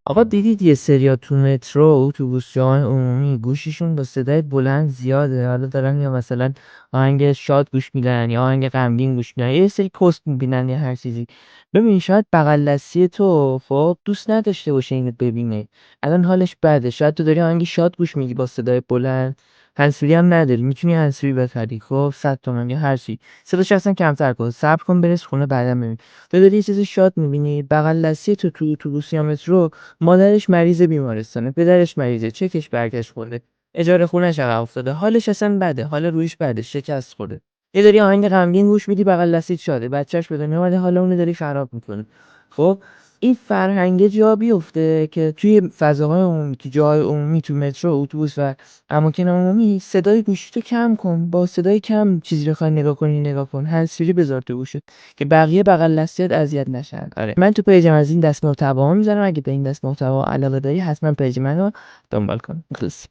آقا دیدید یه سریا تو مترو اتوبوس‌های عمومی گوشیشون با صدای بلند زیاده، حالا دارن یا مثلا آهنگ شاد گوش میدن یا آهنگ غمگین گوش میدن، یه سری پست میبینن یا هر چیزی. ببین شاید بغل دستی تو خب دوست نداشته باشه اینو ببینه، الان حالش بده، شاید تو داری آهنگ شاد گوش میدی با صدای بلند، هنسفری هم نداری، میتونی هنسفری بخری خب 100 تومن یا هر چی، صداش اصلا کمتر کن، صبر کن برس خونه بعدا ببین. تو داری یه چیز شاد میبینی بغل دستی تو اتوبوس یا مترو، مادرش مریض بیمارستانه، پدرش مریضه، چکش برگشت خورده، اجاره خونه‌ش عقب افتاده، حالش اصلا بده، حال روحش بده، شکست خورده. یه داری آهنگ غمگین گوش میدی بغل دستیت شاده، بچه‌ش به دنیا اومده، حالا اونو داری خراب می‌کنی. خب این فرهنگ جا بیفته که توی فضاهای عمومی، تو جاهای عمومی، تو مترو، اتوبوس و اماکن عمومی صدای گوشیتو کم کن، با صدای کم چیزی بخوای نگاه کنی نگاه کن، هندزفری بذار تو گوشت که بقیه بغل دستیات اذیت نشن. آره من تو پیجم از این دست محتوا میذارم، اگه به این دست محتوا علاقه داری حتما پیج منو دنبال کن. خلاص.